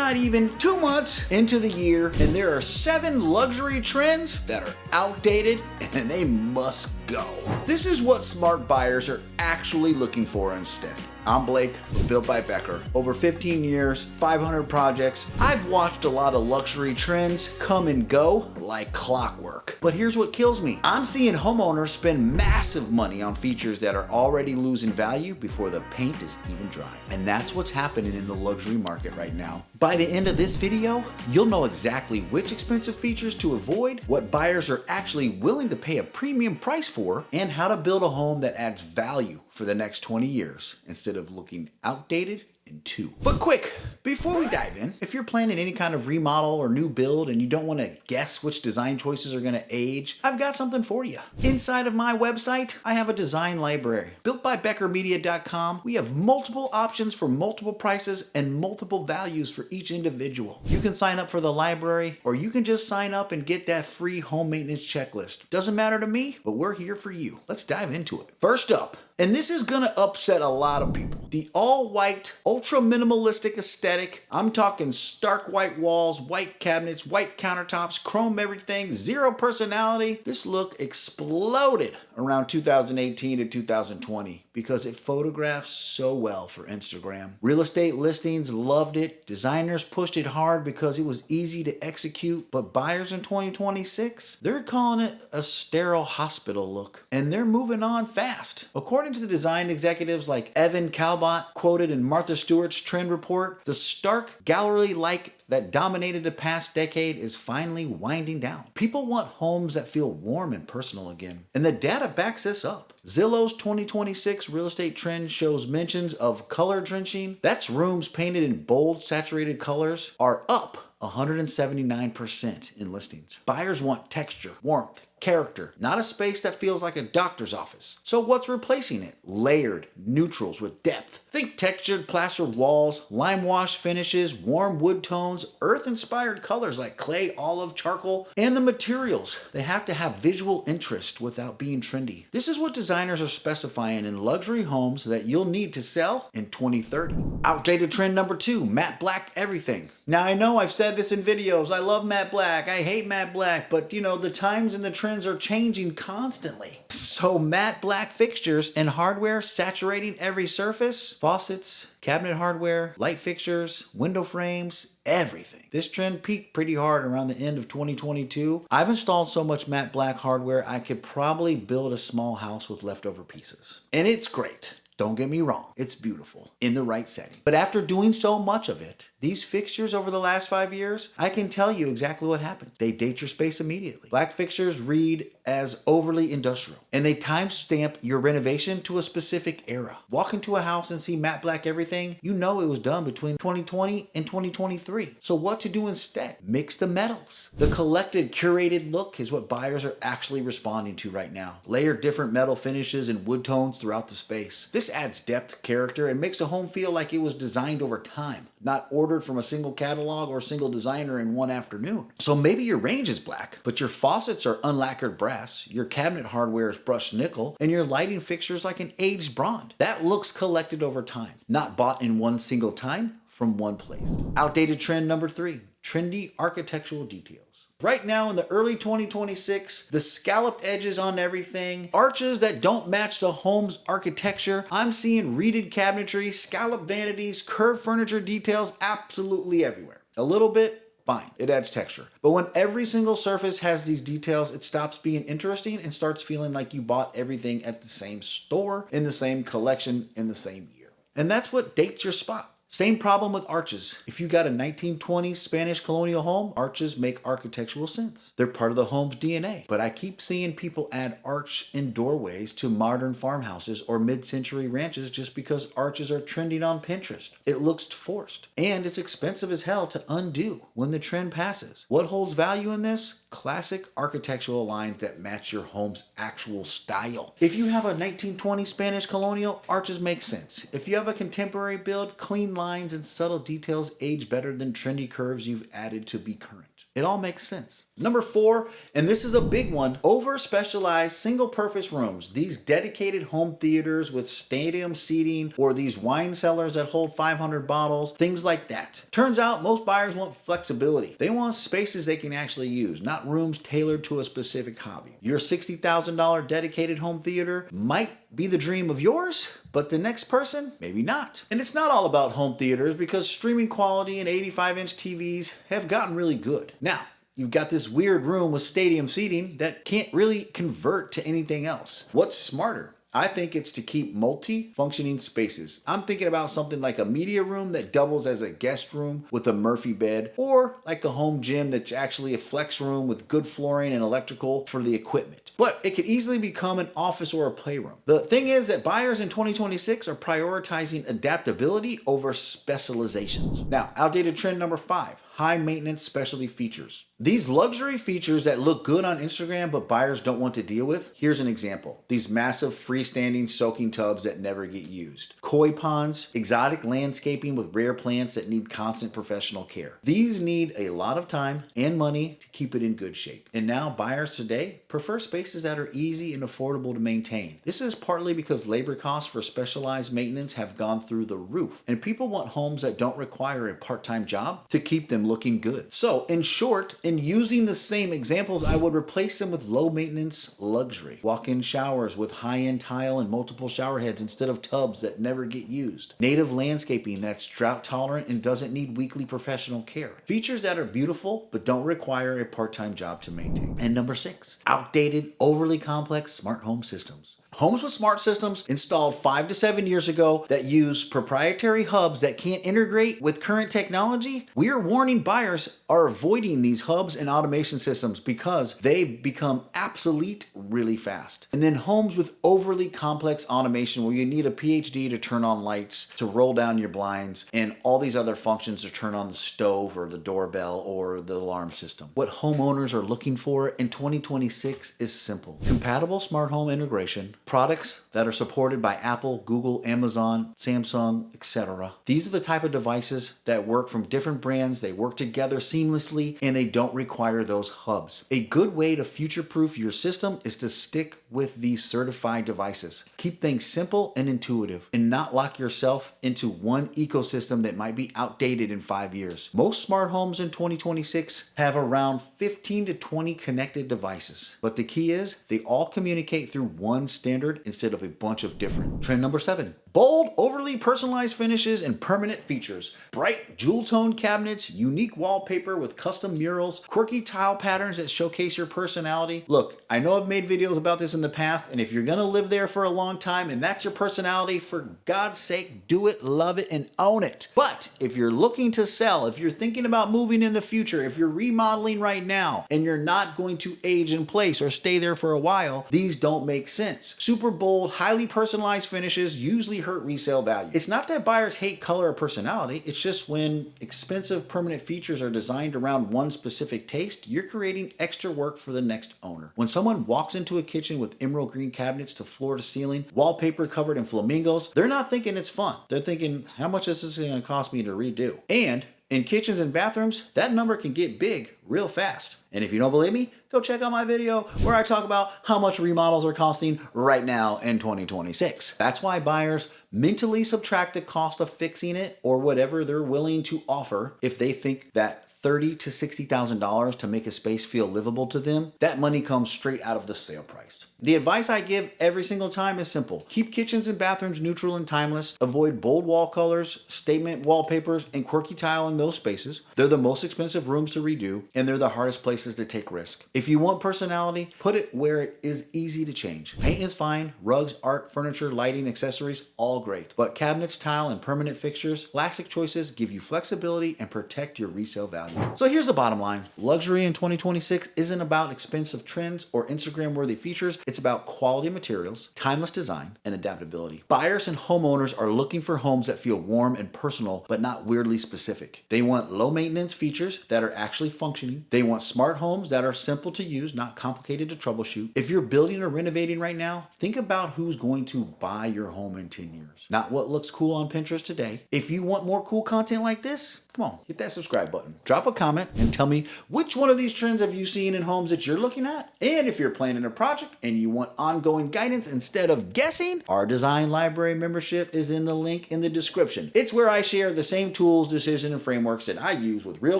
not even 2 months into the year, and there are 7 luxury trends that are outdated and they must go. This is what smart buyers are actually looking for instead. I'm Blake from Built by Becker. Over 15 years, 500 projects. I've watched a lot of luxury trends come and go like clockwork. But here's what kills me. I'm seeing homeowners spend massive money on features that are already losing value before the paint is even dry. And that's what's happening in the luxury market right now. By the end of this video, you'll know exactly which expensive features to avoid, what buyers are actually willing to pay a premium price for, and how to build a home that adds value for the next 20 years instead of looking outdated in 2. But quick, before we dive in, if you're planning any kind of remodel or new build and you don't want to guess which design choices are going to age, I've got something for you. Inside of my website, I have a design library. BuiltByBeckerMedia.com, we have multiple options for multiple prices and multiple values for each individual. You can sign up for the library, or you can just sign up and get that free home maintenance checklist. Doesn't matter to me, but we're here for you. Let's dive into it. First up, and this is gonna upset a lot of people, the all-white, ultra-minimalistic aesthetic. I'm talking stark white walls, white cabinets, white countertops, chrome everything, zero personality. This look exploded around 2018 to 2020 because it photographs so well for Instagram. Real estate listings loved it. Designers pushed it hard because it was easy to execute, but buyers in 2026, they're calling it a sterile hospital look, and they're moving on fast. According to the design executives like Evan Calbot, quoted in Martha Stewart's trend report, the stark gallery-like that dominated the past decade is finally winding down. People want homes that feel warm and personal again, and the data backs this up. Zillow's 2026 real estate trend shows mentions of color drenching. That's rooms painted in bold, saturated colors are up 179% in listings. Buyers want texture, warmth, character, not a space that feels like a doctor's office. So what's replacing it? Layered neutrals with depth. Think textured plastered walls, lime wash finishes, warm wood tones, earth-inspired colors like clay, olive, charcoal, and the materials. They have to have visual interest without being trendy. This is what designers are specifying in luxury homes that you'll need to sell in 2030. Outdated trend number 2, matte black everything. Now I know I've said this in videos, I love matte black, I hate matte black, but you know, the times and the trends are changing constantly. So matte black fixtures and hardware saturating every surface, faucets, cabinet hardware, light fixtures, window frames, everything. This trend peaked pretty hard around the end of 2022. I've installed so much matte black hardware, I could probably build a small house with leftover pieces. And it's great. Don't get me wrong, it's beautiful in the right setting. But after doing so much of it, these fixtures over the last 5 years, I can tell you exactly what happened. They date your space immediately. Black fixtures read as overly industrial, and they timestamp your renovation to a specific era. Walk into a house and see matte black everything, you know it was done between 2020 and 2023. So what to do instead? Mix the metals. The collected, curated look is what buyers are actually responding to right now. Layer different metal finishes and wood tones throughout the space. This adds depth, character, and makes a home feel like it was designed over time, not ordered from a single catalog or single designer in one afternoon. So maybe your range is black, but your faucets are unlacquered brass, your cabinet hardware is brushed nickel, and your lighting fixture is like an aged bronze. That looks collected over time, not bought in one single time from one place. Outdated trend number 3, trendy architectural details. Right now in the early 2026, the scalloped edges on everything, arches that don't match the home's architecture. I'm seeing reeded cabinetry, scalloped vanities, curved furniture details absolutely everywhere. A little bit, fine, it adds texture. But when every single surface has these details, it stops being interesting and starts feeling like you bought everything at the same store, in the same collection, in the same year. And that's what dates your spot. Same problem with arches. If you got a 1920s Spanish colonial home, arches make architectural sense. They're part of the home's DNA. But I keep seeing people add arch in doorways to modern farmhouses or mid-century ranches just because arches are trending on Pinterest. It looks forced. And it's expensive as hell to undo when the trend passes. What holds value in this? Classic architectural lines that match your home's actual style. If you have a 1920 Spanish colonial, arches make sense. If you have a contemporary build, clean lines and subtle details age better than trendy curves you've added to be current. It all makes sense. Number 4, and this is a big one, over-specialized single-purpose rooms. These dedicated home theaters with stadium seating or these wine cellars that hold 500 bottles, things like that. Turns out most buyers want flexibility. They want spaces they can actually use, not rooms tailored to a specific hobby. Your $60,000 dedicated home theater might be the dream of yours, but the next person, maybe not. And it's not all about home theaters because streaming quality and 85-inch TVs have gotten really good. Now, you've got this weird room with stadium seating that can't really convert to anything else. What's smarter? I think it's to keep multi-functioning spaces. I'm thinking about something like a media room that doubles as a guest room with a Murphy bed, or like a home gym that's actually a flex room with good flooring and electrical for the equipment. But it could easily become an office or a playroom. The thing is that buyers in 2026 are prioritizing adaptability over specializations. Now, outdated trend number 5. High maintenance specialty features. These luxury features that look good on Instagram but buyers don't want to deal with. Here's an example. These massive freestanding soaking tubs that never get used. Koi ponds, exotic landscaping with rare plants that need constant professional care. These need a lot of time and money to keep it in good shape. And now buyers today prefer spaces that are easy and affordable to maintain. This is partly because labor costs for specialized maintenance have gone through the roof, and people want homes that don't require a part-time job to keep them looking good. So in short, in using the same examples, I would replace them with low maintenance luxury. Walk-in showers with high-end tile and multiple shower heads instead of tubs that never get used. Native landscaping that's drought tolerant and doesn't need weekly professional care. Features that are beautiful but don't require a part-time job to maintain. And number 6, outdated, overly complex smart home systems. Homes with smart systems installed 5 to 7 years ago that use proprietary hubs that can't integrate with current technology, we are warning buyers are avoiding these hubs and automation systems because they become obsolete really fast. And then homes with overly complex automation where you need a PhD to turn on lights, to roll down your blinds, and all these other functions to turn on the stove or the doorbell or the alarm system. What homeowners are looking for in 2026 is simple. Compatible smart home integration, products that are supported by Apple, Google, Amazon, Samsung, etc. These are the type of devices that work from different brands, they work together seamlessly, and they don't require those hubs. A good way to future-proof your system is to stick with these certified devices. Keep things simple and intuitive, and not lock yourself into one ecosystem that might be outdated in 5 years. Most smart homes in 2026 have around 15 to 20 connected devices, but the key is they all communicate through one standard instead of a bunch of different. Trend number 7. Bold, overly personalized finishes and permanent features. Bright, jewel-toned cabinets, unique wallpaper with custom murals, quirky tile patterns that showcase your personality. Look, I know I've made videos about this in the past, and if you're gonna live there for a long time and that's your personality, for God's sake, do it, love it, and own it. But if you're looking to sell, if you're thinking about moving in the future, if you're remodeling right now and you're not going to age in place or stay there for a while, these don't make sense. Super bold, highly personalized finishes usually hurt resale value. It's not that buyers hate color or personality, it's just when expensive permanent features are designed around one specific taste, you're creating extra work for the next owner. When someone walks into a kitchen with emerald green cabinets to floor to ceiling, wallpaper covered in flamingos, they're not thinking it's fun. They're thinking, how much is this going to cost me to redo? And in kitchens and bathrooms, that number can get big real fast. And if you don't believe me, go check out my video where I talk about how much remodels are costing right now in 2026. That's why buyers mentally subtract the cost of fixing it or whatever they're willing to offer if they think that $30,000 to $60,000 to make a space feel livable to them, that money comes straight out of the sale price. The advice I give every single time is simple. Keep kitchens and bathrooms neutral and timeless. Avoid bold wall colors, statement wallpapers, and quirky tile in those spaces. They're the most expensive rooms to redo, and they're the hardest places to take risk. If you want personality, put it where it is easy to change. Paint is fine. Rugs, art, furniture, lighting, accessories, all great. But cabinets, tile, and permanent fixtures, classic choices give you flexibility and protect your resale value. So here's the bottom line. Luxury in 2026 isn't about expensive trends or Instagram-worthy features. It's about quality materials, timeless design, and adaptability. Buyers and homeowners are looking for homes that feel warm and personal, but not weirdly specific. They want low maintenance features that are actually functioning functioning. They want smart homes that are simple to use, not complicated to troubleshoot. If you're building or renovating right now, think about who's going to buy your home in 10 years, not what looks cool on Pinterest today. If you want more cool content like this, come on, hit that subscribe button. Drop a comment and tell me which one of these trends have you seen in homes that you're looking at. And if you're planning a project and you want ongoing guidance instead of guessing, our design library membership is in the link in the description. It's where I share the same tools, decisions, and frameworks that I use with real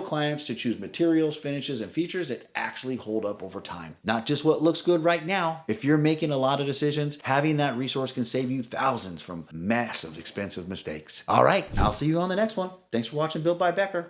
clients to choose materials, finishes, and features that actually hold up over time. Not just what looks good right now. If you're making a lot of decisions, having that resource can save you thousands from massive expensive mistakes. All right, I'll see you on the next one. Thanks for watching Built by Becker.